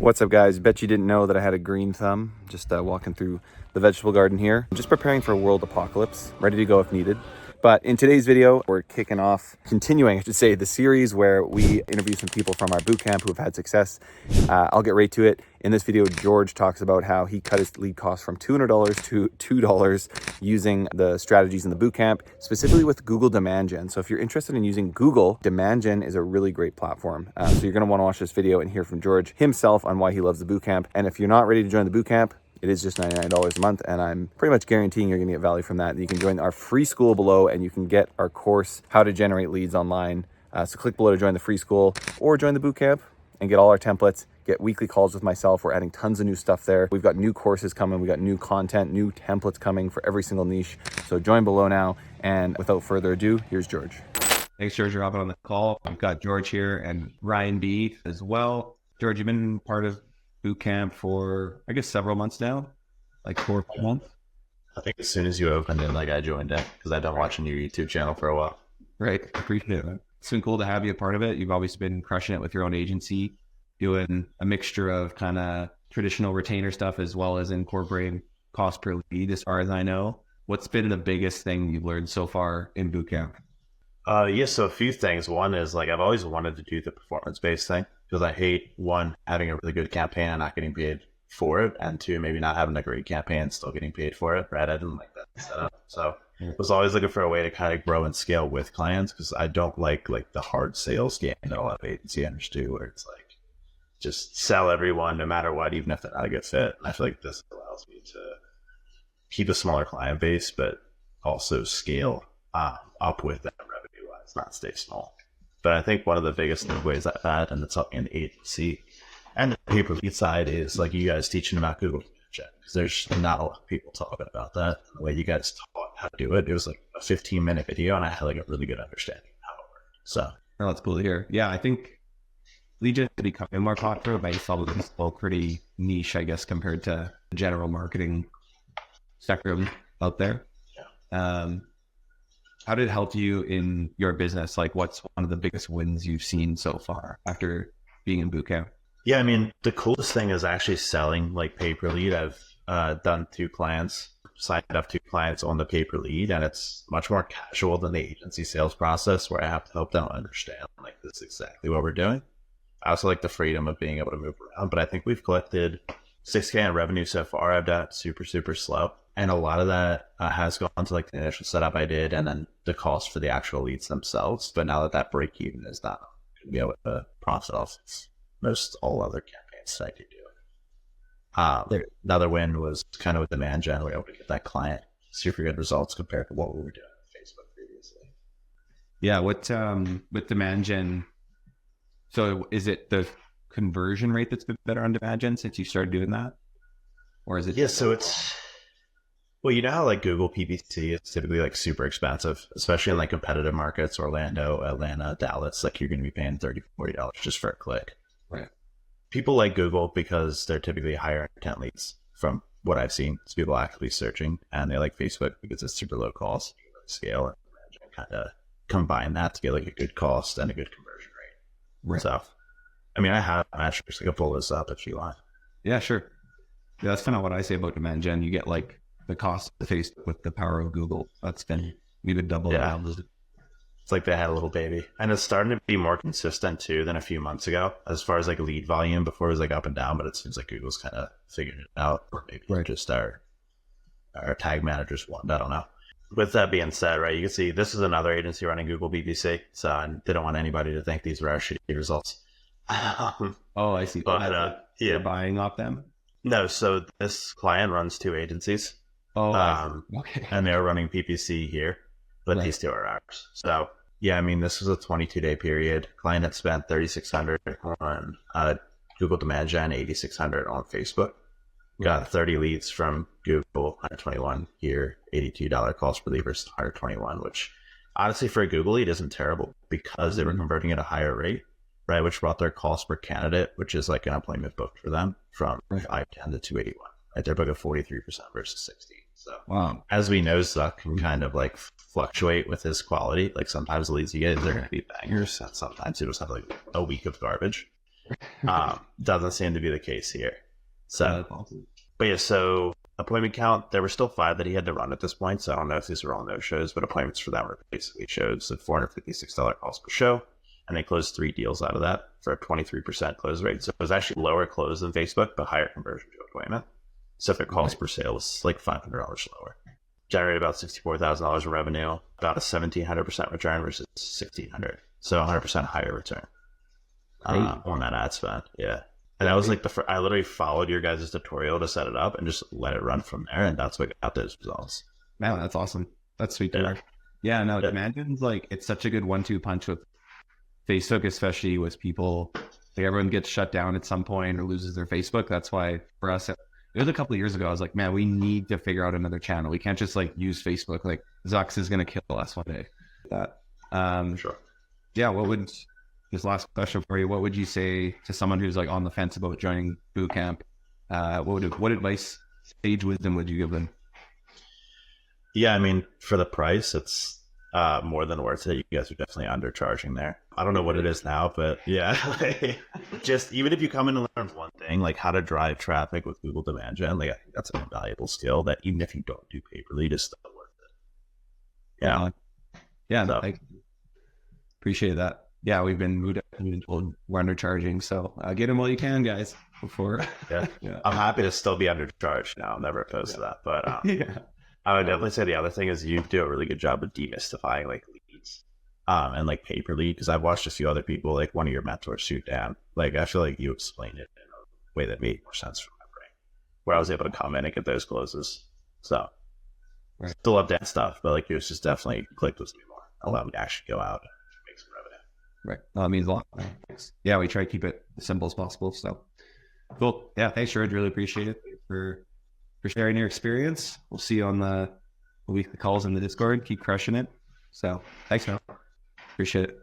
What's up, guys? Bet you didn't know that I had a green thumb. Just walking through the vegetable garden here. Just preparing for a world apocalypse, ready to go if needed. But in today's video, we're kicking off, continuing, I should say, the series where we interview some people from our bootcamp who have had success. I'll get right to it. In this video, George talks about how he cut his lead cost from $200 to $2 using the strategies in the bootcamp, specifically with Google Demand Gen. So if you're interested in using Google, Demand Gen is a really great platform. So you're going to want to watch this video and hear from George himself on why he loves the bootcamp. And if you're not ready to join the bootcamp, it is just $99 a month, and I'm pretty much guaranteeing you're going to get value from that. You can join our free school below, and you can get our course, How to Generate Leads Online. So click below to join the free school or join the bootcamp and get all our templates, get weekly calls with myself. We're adding tons of new stuff there. We've got new courses coming. We got new content, new templates coming for every single niche. So join below now. And without further ado, here's George. Thanks, George, for hopping on the call. I've got George here and Ryan B as well. George, you've been part of bootcamp for, I guess, several months now, like 4 or 5 months. I think as soon as you opened it, I joined it because I've been watching your YouTube channel for a while. Right. Appreciate it, man. It's been cool to have you a part of it. You've always been crushing it with your own agency, doing a mixture of kind of traditional retainer stuff as well as incorporating cost per lead, as far as I know. What's been the biggest thing you've learned so far in bootcamp? So a few things. One is I've always wanted to do the performance-based thing because I hate, one, having a really good campaign and not getting paid for it, and two, maybe not having a great campaign and still getting paid for it, right? I didn't like that setup. So I was always looking for a way to kind of grow and scale with clients because I don't like the hard sales game that a lot of agency owners do, where it's just sell everyone no matter what, even if they're not a good fit. And I feel like this allows me to keep a smaller client base, but also scale up with that revenue-wise, not stay small. But I think one of the biggest ways I've had, and it's up in the agency and the pay-per-lead side, is you guys teaching about Google Chat, because there's not a lot of people talking about that. The way you guys taught how to do it, it was a 15-minute video, and I had a really good understanding of how it worked. So, oh, that's cool to hear. Yeah, I think lead gen is becoming more popular, but it's still pretty niche, I guess, compared to the general marketing spectrum out there. Yeah. How did it help you in your business? What's one of the biggest wins you've seen so far after being in bootcamp? Yeah, I mean, the coolest thing is actually selling pay-per-lead. I've done 2 clients, signed up 2 clients on the pay-per-lead, and it's much more casual than the agency sales process where I have to help them understand this is exactly what we're doing. I also like the freedom of being able to move around, but I think we've collected $6,000 in revenue so far. I've done super, super slow. And a lot of that has gone to the initial setup I did and then the cost for the actual leads themselves. But now that break even is not going to be able to profit off most all other campaigns that I could do. Another win was kind of with Demand Gen. We were able to get that client super good results compared to what we were doing on Facebook previously. Yeah, with Demand Gen, so is it the conversion rate that's been better on Demand Gen since you started doing that? Or is it? Yeah, so it's... Well, you know how Google PPC is typically super expensive, especially in competitive markets, Orlando, Atlanta, Dallas. You're going to be paying $30, $40 just for a click. Right. People like Google because they're typically higher intent leads from what I've seen. It's people actively searching, and they like Facebook because it's super low cost, scale, and kind of combine that to get a good cost and a good conversion rate. Right. So, I mean, I have metrics. I can pull this up if you want. Yeah, sure. Yeah, that's kind of what I say about Demand Gen. You get the cost of Facebook with the power of Google. That's been even double down. It's they had a little baby, and it's starting to be more consistent too than a few months ago as far as lead volume. Before it was up and down, but it seems Google's kind of figured it out, or maybe just our tag managers want. I don't know. With that being said, right, you can see this is another agency running Google PPC, so they don't want anybody to think these were our shitty results. Oh, I see. But you're buying off them? No, so this client runs 2 agencies. Oh, okay. And they're running PPC here, but these 2 are ours. So, yeah, I mean, this was a 22-day period. Client had spent $3,600 on Google Demand Gen, $8,600 on Facebook. Got 30 leads from Google, $121 here, $82 cost per lead versus $121, which honestly for a Google lead isn't terrible because they were converting at a higher rate, right? Which brought their cost per candidate, which is an appointment booked for them, from 510 to 281. Right? They're booking 43% versus 60. So, wow. As we know, Zuck can kind of fluctuate with his quality. Sometimes the leads you get, they're going to be bangers, and sometimes you just have a week of garbage. Doesn't seem to be the case here. So, That's awesome. but yeah, so appointment count, there were still 5 that he had to run at this point. So I don't know if these were all no shows, but appointments for them were basically shows at $456 cost per show. And they closed 3 deals out of that for a 23% close rate. So it was actually lower close than Facebook, but higher conversion to appointment. So if their cost per sale was like $500 lower. Generated about $64,000 in revenue, about a 1,700% return versus 1,600. So 100% higher return on that ad spend. Yeah. And that was like I literally followed your guys' tutorial to set it up and just let it run from there. And that's what got those results. Man, that's awesome. That's sweet to hear. Yeah, no, imagine like it's such a good 1-2 punch with Facebook, especially with people, like everyone gets shut down at some point or loses their Facebook. That's why for us, it was a couple of years ago, I was like, man, we need to figure out another channel. We can't just like use Facebook. Like Zucks is going to kill us one day. That. Sure. Yeah. This last question for you, what would you say to someone who's like on the fence about joining bootcamp? What advice, sage wisdom would you give them? Yeah, I mean, for the price, it's more than worth it. You guys are definitely undercharging there. I don't know what it is now, but yeah, just even if you come in and learn one thing, like how to drive traffic with Google Demand Gen, like I think that's an invaluable skill that even if you don't do pay-per-lead, is still worth it. Yeah, So, I appreciate that. Yeah, we've been told we're undercharging, so get them while you can, guys. Before, yeah, I'm happy to still be undercharged now. I'm never opposed to that, but yeah. I would definitely say the other thing is you do a really good job of demystifying like leads and like pay per lead, because I've watched a few other people, like one of your mentors, shoot down. Like I feel like you explained it in a way that made more sense from my brain, where I was able to come in and get those closes. So still love that stuff, but like it was just definitely clicked with me more, allowed me to actually go out and make some revenue. Right. Well, it means a lot. Yeah, we try to keep it as simple as possible. So cool. Yeah, thanks, George. Really appreciate it for sharing your experience. We'll see you on the weekly calls in the Discord. Keep crushing it. So thanks, man. Appreciate it.